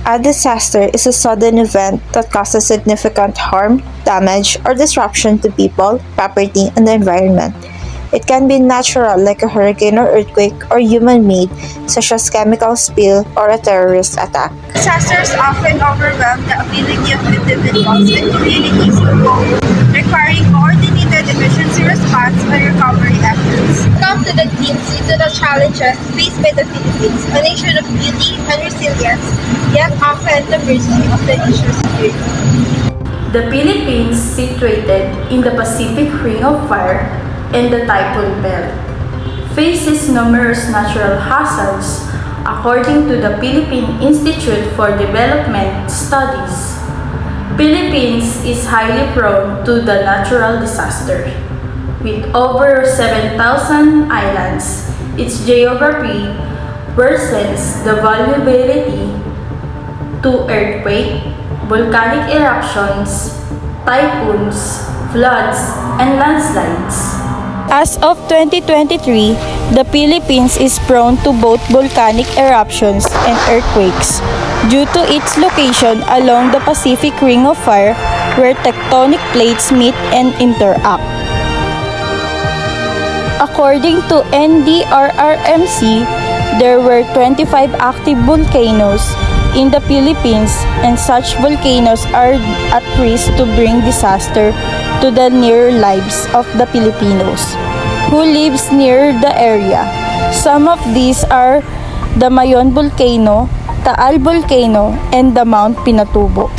A disaster is a sudden event that causes significant harm, damage, or disruption to people, property, and the environment. It can be natural, like a hurricane or earthquake, or human-made, such as chemical spill or a terrorist attack. Disasters often overwhelm the ability of individuals and communities to cope, requiring coordinated emergency response and recovery efforts. Come to the themes into the challenges faced by the Philippines, a nation of beauty and resilience, yet often the mercy of the nation's security. The Philippines, situated in the Pacific Ring of Fire and the typhoon belt, faces numerous natural hazards according to the Philippine Institute for Development Studies. Philippines is highly prone to the natural disaster. With over 7,000 islands, its geography worsens the vulnerability to earthquake, volcanic eruptions, typhoons, floods, and landslides. As of 2023, the Philippines is prone to both volcanic eruptions and earthquakes due to its location along the Pacific Ring of Fire where tectonic plates meet and interact. According to NDRRMC, there were 25 active volcanoes in the Philippines, and such volcanoes are at risk to bring disaster to the near lives of the Filipinos who lives near the area. Some of these are the Mayon Volcano, Taal Volcano, and the Mount Pinatubo.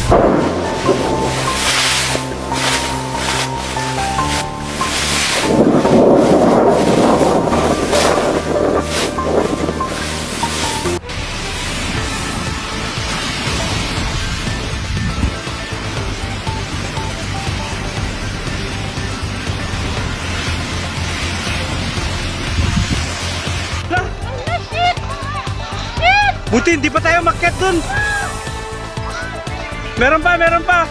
Buti, hindi pa tayo makyat dun. Meron pa, meron pa.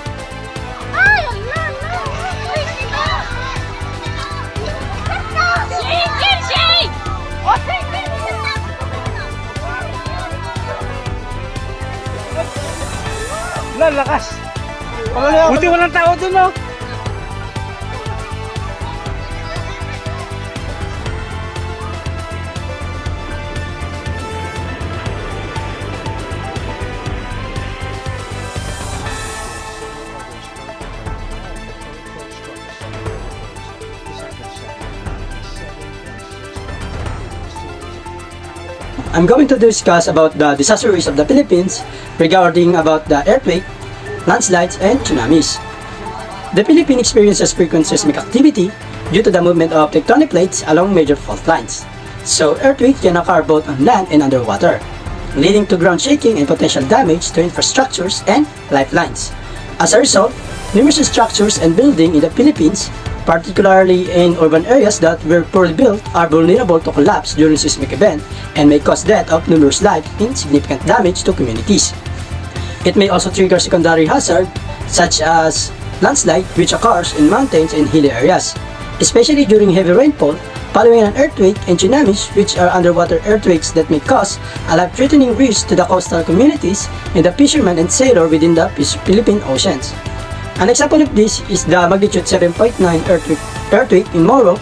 Lakas. Buti walang tao dun, no? I'm going to discuss about the disaster risk of the Philippines regarding about the earthquake, landslides, and tsunamis. The Philippines experiences frequent seismic activity due to the movement of tectonic plates along major fault lines. So earthquake can occur both on land and underwater, leading to ground shaking and potential damage to infrastructures and lifelines. As a result, numerous structures and buildings in the Philippines, particularly in urban areas that were poorly built, are vulnerable to collapse during seismic event and may cause death of numerous lives and significant damage to communities. It may also trigger secondary hazard such as landslide, which occurs in mountains and hilly areas, especially during heavy rainfall following an earthquake, and tsunamis, which are underwater earthquakes that may cause a life-threatening risk to the coastal communities and the fishermen and sailors within the Philippine oceans. An example of this is the magnitude 7.9 earthquake in Moro,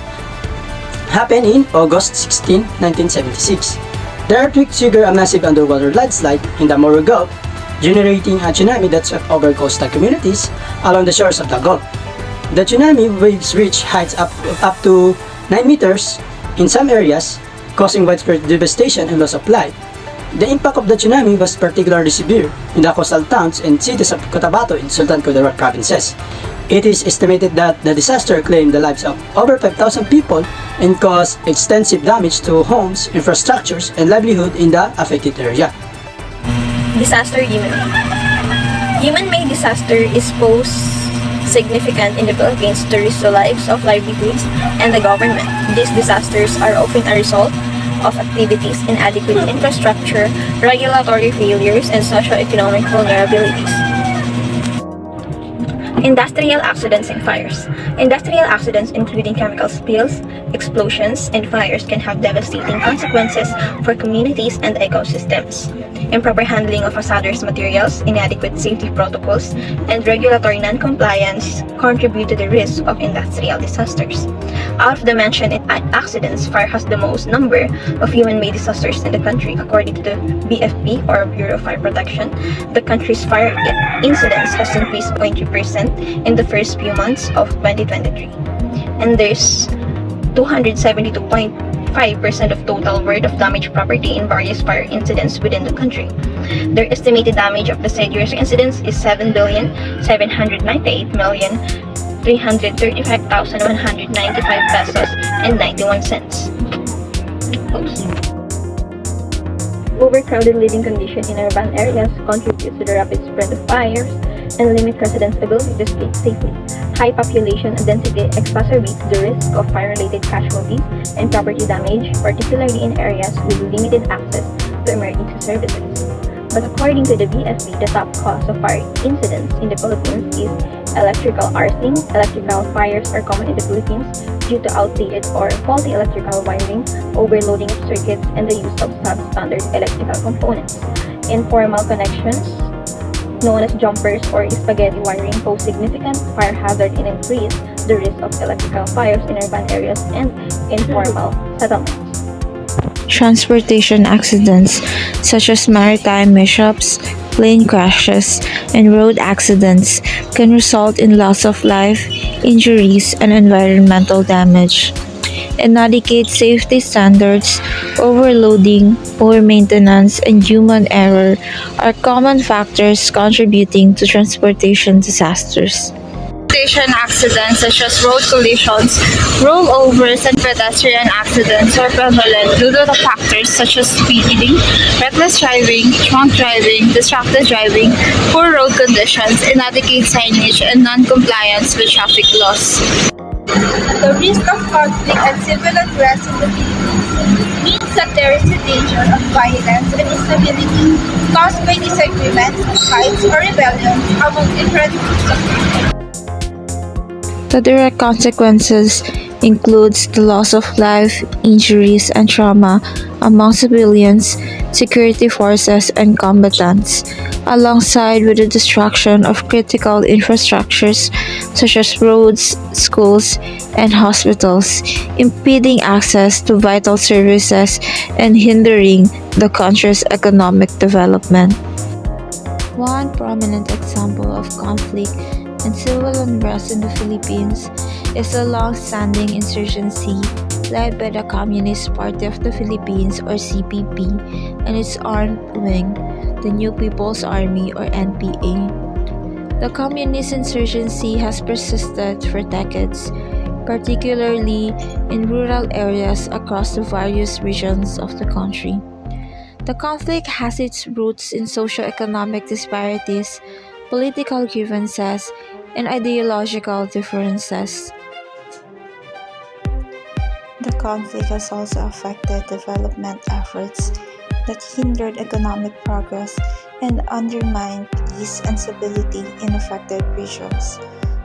happened in August 16, 1976. The earthquake triggered a massive underwater landslide in the Moro Gulf, generating a tsunami that swept over coastal communities along the shores of the Gulf. The tsunami waves reached heights up to 9 meters in some areas, causing widespread devastation and loss of life. The impact of the tsunami was particularly severe in the coastal towns and cities of Cotabato and Sultan Kudarat provinces. It is estimated that the disaster claimed the lives of over 5,000 people and caused extensive damage to homes, infrastructures, and livelihood in the affected area. Disaster human-made disaster is both significant in the Philippines to risk the lives of livelihoods and the government. These disasters are often a result of activities, inadequate infrastructure, regulatory failures, and socio-economic vulnerabilities. Industrial accidents and fires. Industrial accidents, including chemical spills, explosions, and fires, can have devastating consequences for communities and ecosystems. improper handling of hazardous materials, inadequate safety protocols, and regulatory non-compliance contribute to the risk of industrial disasters. Out of the mentioned accidents, fire has the most number of human-made disasters in the country. According to the BFP, or Bureau of Fire Protection, the country's fire incidence has increased 0.3% in the first few months of 2023. And there's 272.5% of total worth of damaged property in various fire incidents within the country. Their estimated damage of the said year's incidents is 7,798,335,195 pesos and 91 cents. Overcrowded living condition in urban areas contributes to the rapid spread of fires and limit residents' ability to escape safely. High population density exacerbates the risk of fire-related casualties and property damage, particularly in areas with limited access to emergency services. But according to the BFP, the top cause of fire incidents in the Philippines is electrical arcing. Electrical fires are common in the Philippines due to outdated or faulty electrical wiring, overloading of circuits, and the use of substandard electrical components. Informal connections, known as jumpers or spaghetti wiring, pose significant fire hazard and increase the risk of electrical fires in urban areas and informal settlements. Transportation accidents, such as maritime mishaps, plane crashes, and road accidents, can result in loss of life, injuries, and environmental damage. Inadequate safety standards, overloading, poor maintenance, and human error are common factors contributing to transportation disasters. Transportation accidents such as road collisions, rollovers, and pedestrian accidents are prevalent due to the factors such as speeding, reckless driving, drunk driving, distracted driving, poor road conditions, inadequate signage, and non-compliance with traffic laws. The risk of conflict and civil unrest in the Philippines means that there is a danger of violence and instability caused by disagreements, fights, or rebellions among different groups of people. The direct consequences includes the loss of life, injuries, and trauma among civilians, security forces, and combatants, alongside with the destruction of critical infrastructures such as roads, schools, and hospitals, impeding access to vital services and hindering the country's economic development. One prominent example of conflict and civil unrest in the Philippines is the long-standing insurgency led by the Communist Party of the Philippines, or CPP, and its armed wing, the New People's Army, or NPA. The communist insurgency has persisted for decades, particularly in rural areas across the various regions of the country. The conflict has its roots in socio-economic disparities, political grievances, and ideological differences. The conflict has also affected development efforts that hindered economic progress and undermined peace and stability in affected regions.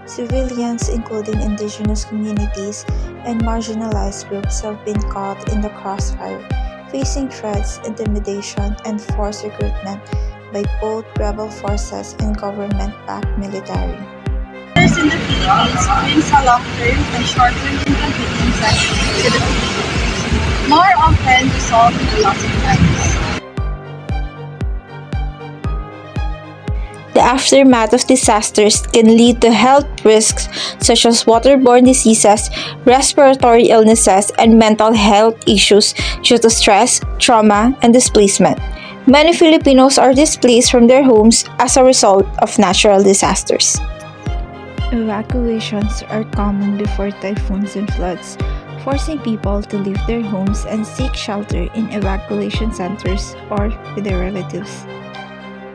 Civilians, including indigenous communities and marginalized groups, have been caught in the crossfire, facing threats, intimidation, and forced recruitment by both rebel forces and government-backed military. Wars in the Philippines brings a long-term and short-term inconveniences to the Philippines, more often result in the loss of lives. The aftermath of disasters can lead to health risks such as waterborne diseases, respiratory illnesses, and mental health issues due to stress, trauma, and displacement. Many Filipinos are displaced from their homes as a result of natural disasters. Evacuations are common before typhoons and floods, forcing people to leave their homes and seek shelter in evacuation centers or with their relatives.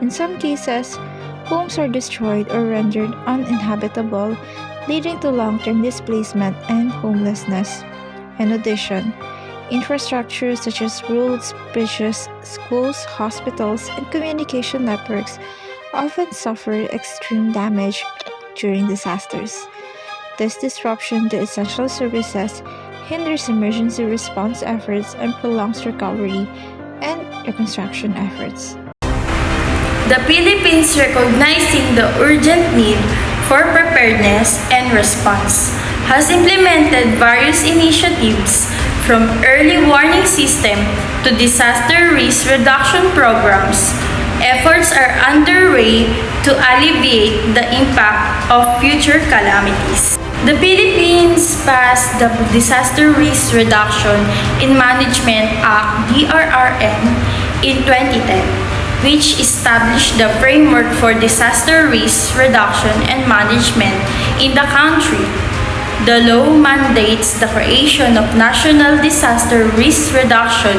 In some cases, homes are destroyed or rendered uninhabitable, leading to long-term displacement and homelessness. In addition, infrastructure such as roads, bridges, schools, hospitals, and communication networks often suffer extreme damage during disasters. This disruption to essential services hinders emergency response efforts and prolongs recovery and reconstruction efforts. The Philippines, recognizing the urgent need for preparedness and response, has implemented various initiatives from early warning system to disaster risk reduction programs. Efforts are underway to alleviate the impact of future calamities. The Philippines passed the Disaster Risk Reduction in Management Act (DRRM) in 2010, which established the framework for disaster risk reduction and management in the country. The law mandates the creation of National Disaster Risk Reduction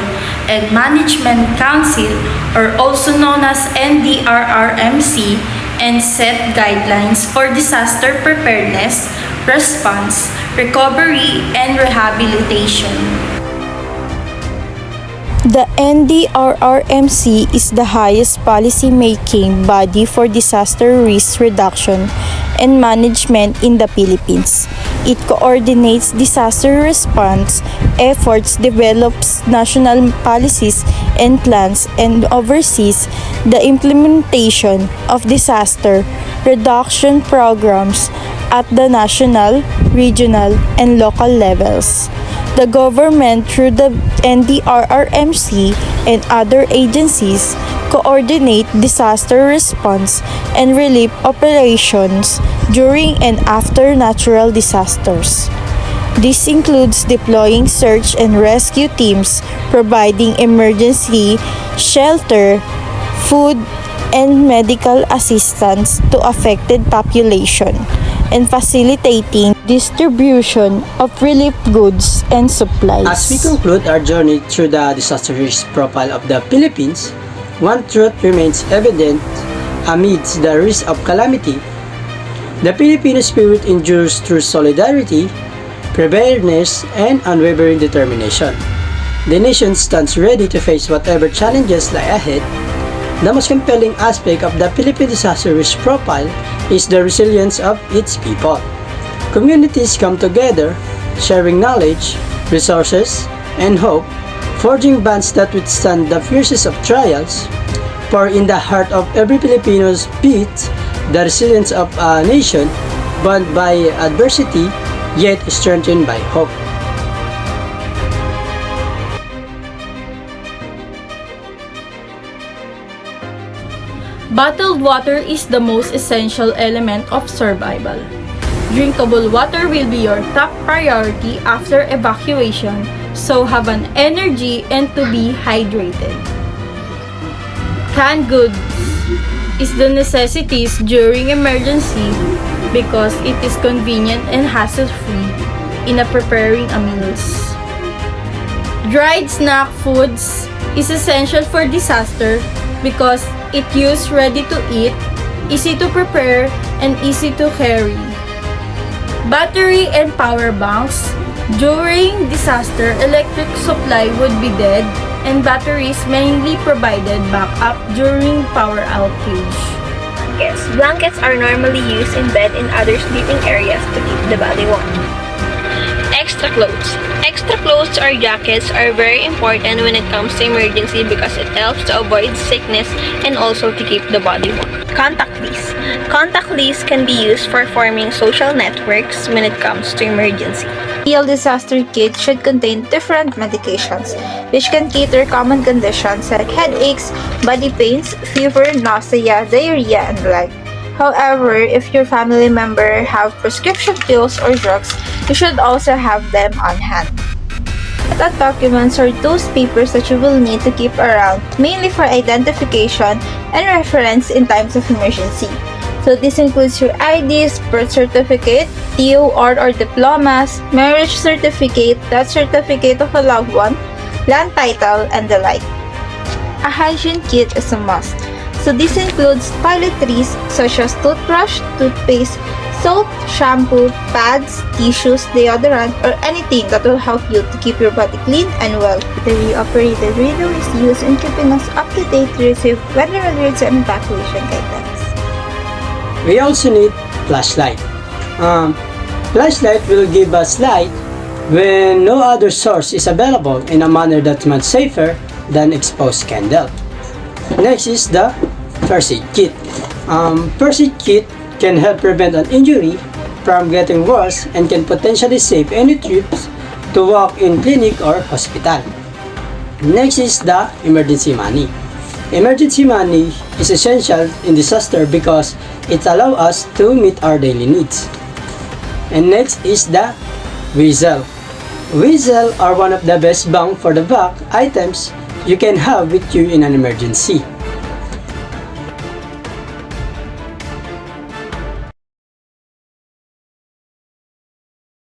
and Management Council, or also known as NDRRMC, and set guidelines for disaster preparedness, response, recovery, and rehabilitation. The NDRRMC is the highest policy-making body for disaster risk reduction and management in the Philippines. It coordinates disaster response efforts, develops national policies and plans, and oversees the implementation of disaster reduction programs at the national, regional, and local levels. The government, through the NDRRMC and other agencies, coordinate disaster response and relief operations during and after natural disasters. This includes deploying search and rescue teams, providing emergency shelter, food, and medical assistance to affected population, and facilitating distribution of relief goods and supplies. As we conclude our journey through the disaster risk profile of the Philippines, one truth remains evident amidst the risk of calamity. The Filipino spirit endures through solidarity, preparedness, and unwavering determination. The nation stands ready to face whatever challenges lie ahead. The most compelling aspect of the Philippine disaster risk profile is the resilience of its people. Communities come together, sharing knowledge, resources, and hope, forging bonds that withstand the fiercest of trials. For in the heart of every Filipino's beats the resilience of a nation bound by adversity, yet strengthened by hope. Bottled water is the most essential element of survival. Drinkable water will be your top priority after evacuation, so have an energy and to be hydrated. Canned goods is the necessities during emergency because it is convenient and hassle-free in preparing a meals. Dried snack foods is essential for disaster because it is ready to eat, easy to prepare, and easy to carry. Battery and power banks. During disaster, electric supply would be dead, and batteries mainly provided backup during power outage. Blankets are normally used in bed and other sleeping areas to keep the body warm. Extra clothes. Extra clothes or jackets are very important when it comes to emergency because it helps to avoid sickness and also to keep the body warm. Contact lists. Contact lists can be used for forming social networks when it comes to emergency. Ideal disaster kit should contain different medications, which can cater common conditions like headaches, body pains, fever, nausea, diarrhea, and the like. However, if your family member have prescription pills or drugs, you should also have them on hand. That documents are those papers that you will need to keep around, mainly for identification and reference in times of emergency. So this includes your IDs, birth certificate, TOR or diplomas, marriage certificate, death certificate of a loved one, land title, and the like. A hygiene kit is a must. So this includes toiletries such as toothbrush, toothpaste, soap, shampoo, pads, tissues, deodorant, or anything that will help you to keep your body clean and well. The re-operated radio is used in keeping us up to date to receive weather alerts and evacuation guidance. We also need flashlight. Flashlight will give us light when no other source is available in a manner that's much safer than exposed candle. Next is the first aid kit. First aid kit can help prevent an injury from getting worse and can potentially save any trips to walk in clinic or hospital. Next is the emergency money. Emergency money is essential in disaster because it allows us to meet our daily needs. And next is the whistle. Whistle are one of the best bang for the buck items you can have with you in an emergency.